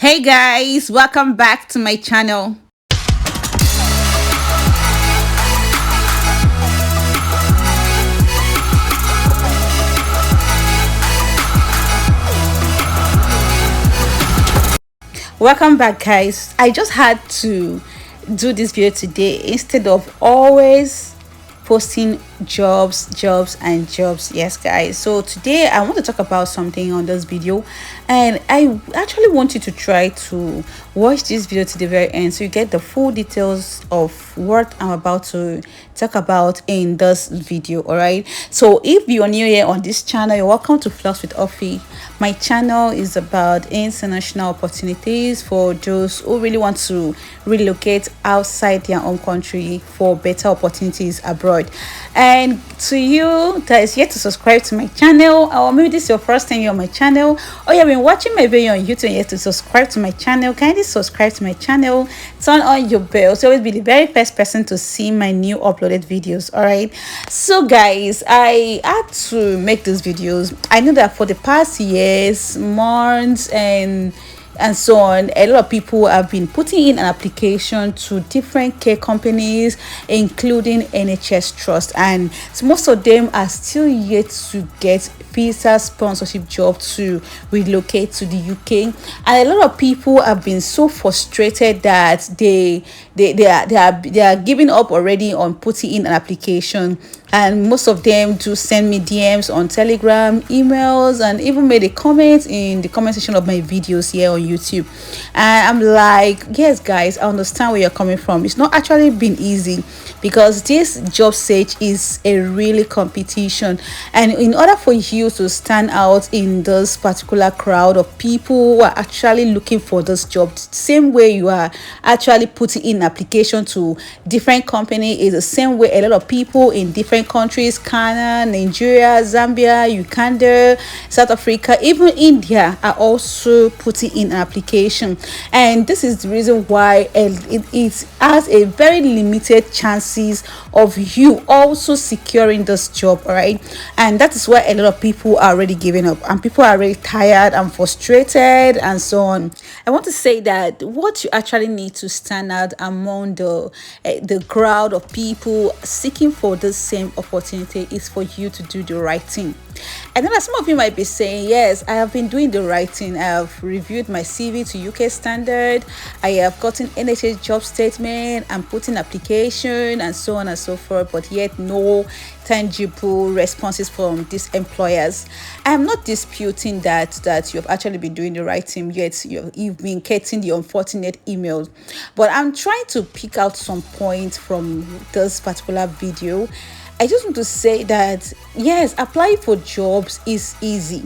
Hey guys, welcome back to my channel. Welcome back, guys. I just had to do this video today instead of always posting jobs and jobs. Yes, guys. So today I want to talk about something on this video, and I actually want you to try to watch this video to the very end so you get the full details of what I'm about to talk about in this video. All right. So if you're new here on this channel, you're welcome to Flux with Offie. My channel is about international opportunities for those who really want to relocate outside their own country for better opportunities abroad. And to you that is yet to subscribe to my channel, or maybe this is your first time you're on my channel, or you've been watching my video on YouTube and yet to subscribe to my channel, kindly subscribe to my channel, turn on your bell so always be the very first person to see my new uploaded videos. All right. So guys, I had to make these videos. I know that for the past years, months, and so on, a lot of people have been putting in an application to different care companies, including NHS trust, and so most of them are still yet to get visa sponsorship job to relocate to the UK. And a lot of people have been so frustrated that they are giving up already on putting in an application, and most of them do send me DMs on Telegram, emails, and even made a comment in the comment section of my videos here on YouTube. And I'm like, yes guys, I understand where you're coming from. It's not actually been easy because this job search is a really competition, and in order for you to stand out in this particular crowd of people who are actually looking for this job, same way you are actually putting in application to different company is the same way a lot of people in different countries, Ghana, Nigeria, Zambia, Uganda, South Africa, even India, are also putting in an application. And this is the reason why it has a very limited chances of you also securing this job. All right, and that is why a lot of people are already giving up, and people are really tired and frustrated and so on. I want to say that what you actually need to stand out among the crowd of people seeking for the same opportunity is for you to do the right thing. And then some of you might be saying, yes, I have been doing the right thing. I have reviewed my CV to UK standard. I have gotten NHS job statement and put in application and so on and so forth, but yet no tangible responses from these employers. I am not disputing that you have actually been doing the right thing, yet you've been getting the unfortunate emails. But I'm trying to pick out some points from this particular video. I just want to say that yes, applying for jobs is easy,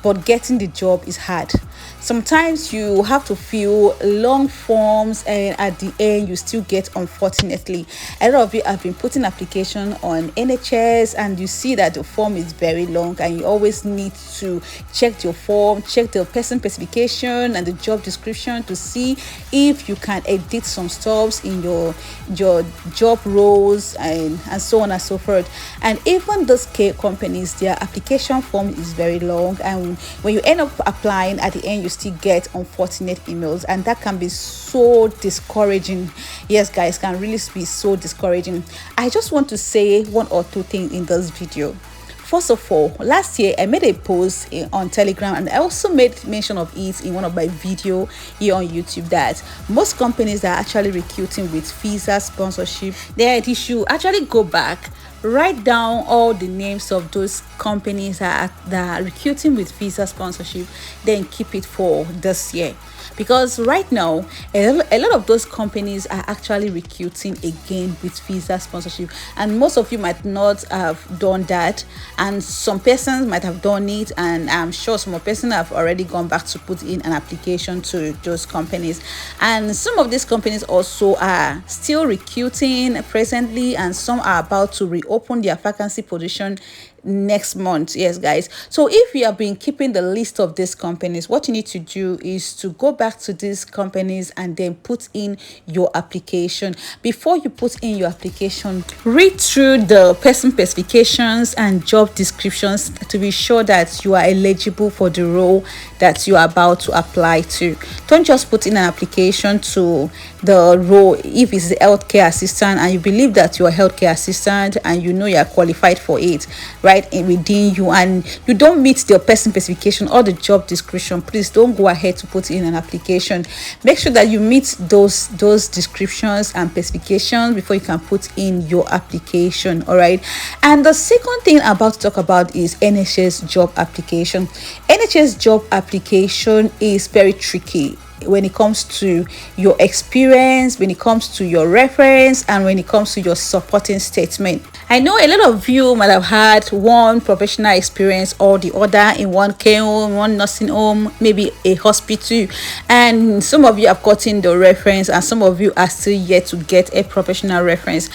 but getting the job is hard. Sometimes you have to fill long forms, and at the end you still get, unfortunately, a lot of you have been putting application on NHS and you see that the form is very long, and you always need to check your form, check the person specification and the job description to see if you can edit some stuffs in your job roles and so on and so forth. And even those care companies, their application form is very long, and when you end up applying, at the end you still get unfortunate emails, and that can be so discouraging. Yes guys, can really be so discouraging. I just want to say one or two things in this video. First of all, last year I made a post on Telegram, and I also made mention of it in one of my video here on YouTube, that most companies that are actually recruiting with visa sponsorship, they should actually go back, write down all the names of those companies that are recruiting with visa sponsorship, then keep it for this year. Because right now a lot of those companies are actually recruiting again with visa sponsorship, and most of you might not have done that, and some persons might have done it, and I'm sure some persons have already gone back to put in an application to those companies. And some of these companies also are still recruiting presently, and some are about to reopen their vacancy position next month. Yes, guys. So if you have been keeping the list of these companies, what you need to do is to go back to these companies and then put in your application. Before you put in your application, read through the person specifications and job descriptions to be sure that you are eligible for the role that you are about to apply to. Don't just put in an application to the role if it's the healthcare assistant and you believe that you're a healthcare assistant and you know you are qualified for it right within you, and you don't meet the person specification or the job description. Please don't go ahead to put in an application. Make sure that you meet those descriptions and specifications before you can put in your application. All right. And the second thing I'm about to talk about is NHS job application. NHS job application is very tricky when it comes to your experience, when it comes to your reference, and when it comes to your supporting statement. I know a lot of you might have had one professional experience or the other in one care home, one nursing home, maybe a hospital, and some of you have gotten the reference and some of you are still yet to get a professional reference.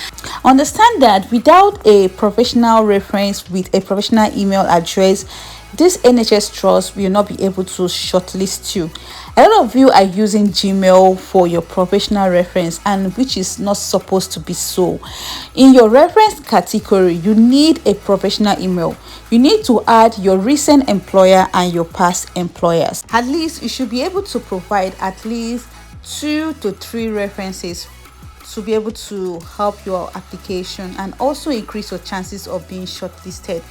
Understand that without a professional reference with a professional email address, this NHS trust will not be able to shortlist you. A lot of you are using Gmail for your professional reference, and which is not supposed to be so. In your reference category, you need a professional email. You need to add your recent employer and your past employers. At least you should be able to provide at least 2 to 3 references to be able to help your application and also increase your chances of being shortlisted.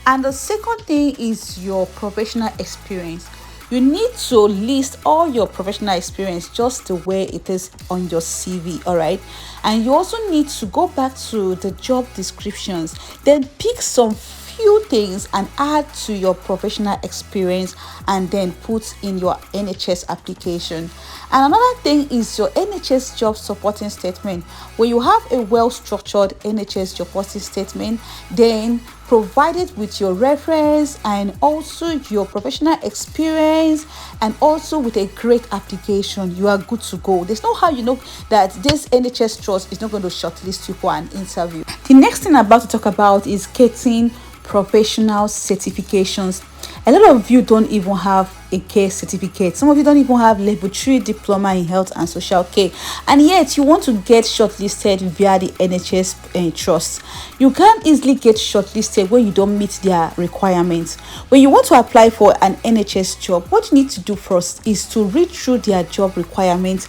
And the second thing is your professional experience. You need to list all your professional experience just the way it is on your CV, all right? And you also need to go back to the job descriptions, then pick some few things and add to your professional experience and then put in your NHS application. And another thing is your NHS job supporting statement. When you have a well-structured NHS job supporting statement, then provided with your reference and also your professional experience and also with a great application, you are good to go. There's no how you know that this NHS trust is not going to shortlist you for an interview. The next thing I'm about to talk about is getting professional certifications. A lot of you don't even have a care certificate. Some of you don't even have level 3 diploma in health and social care, and yet you want to get shortlisted via the NHS trust. You can't easily get shortlisted when you don't meet their requirements. When you want to apply for an NHS job, what you need to do first is to read through their job requirements,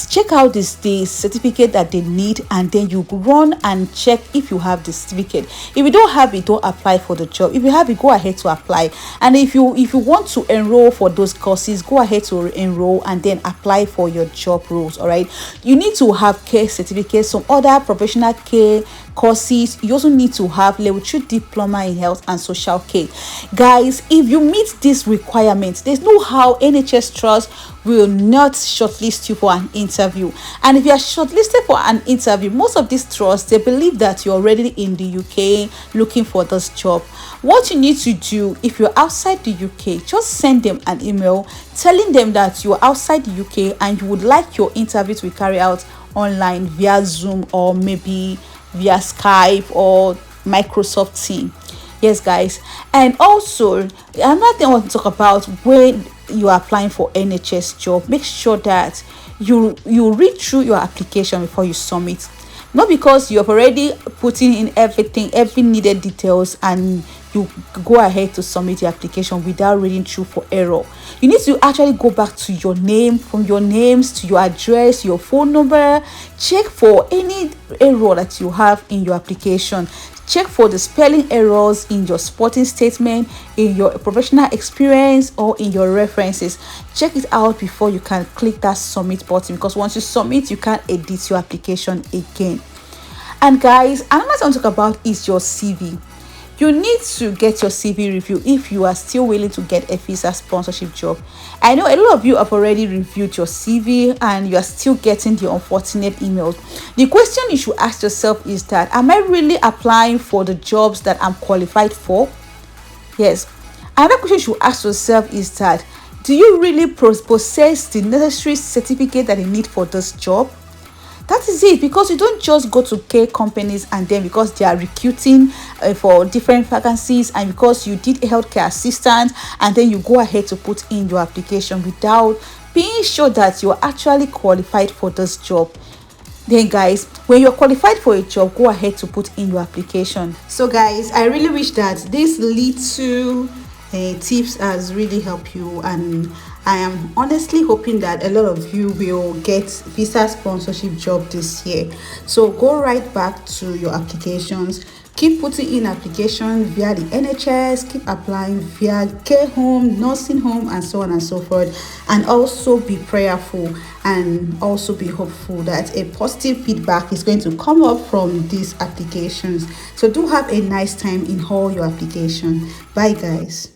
check out the certificate that they need, and then you run and check if you have the certificate. If you don't have it, don't apply for the job. If you have it, go ahead to apply. And if you want to enroll for those courses, go ahead to enroll and then apply for your job roles. All right, you need to have care certificates, some other professional care courses. You also need to have level 2 diploma in health and social care. Guys, if you meet these requirements, there's no how NHS trust will not shortlist you for an interview. And if you are shortlisted for an interview, most of these trusts, they believe that you're already in the UK looking for this job. What you need to do, if you're outside the UK, just send them an email telling them that you're outside the UK and you would like your interview to be carried out online via Zoom or maybe via Skype or Microsoft Teams. Yes, guys. And also another thing I want to talk about when you are applying for NHS job, make sure that you read through your application before you submit. Not because you have already putting in everything, every needed details, and you go ahead to submit your application without reading through for error. You need to actually go back to your name, from your names to your address, your phone number. Check for any error that you have in your application. Check for the spelling errors in your supporting statement, in your professional experience, or in your references. Check it out before you can click that submit button, because once you submit, you can't edit your application again. And guys, another thing I want to talk about is your CV. You need to get your CV review if you are still willing to get a visa sponsorship job. I know a lot of you have already reviewed your CV and you are still getting the unfortunate emails. The question you should ask yourself is that, am I really applying for the jobs that I'm qualified for? Yes. Another question you should ask yourself is that, do you really possess the necessary certificate that you need for this job? That is it, because you don't just go to care companies and then because they are recruiting for different vacancies, and because you did a healthcare assistant and then you go ahead to put in your application without being sure that you're actually qualified for this job. Then guys, when you're qualified for a job, go ahead to put in your application. So guys, I really wish that this little tips has really helped you, and I am honestly hoping that a lot of you will get visa sponsorship job this year. So go right back to your applications, keep putting in application via the NHS, keep applying via care home, nursing home, and so on and so forth. And also be prayerful and also be hopeful that a positive feedback is going to come up from these applications. So do have a nice time in all your application. Bye guys.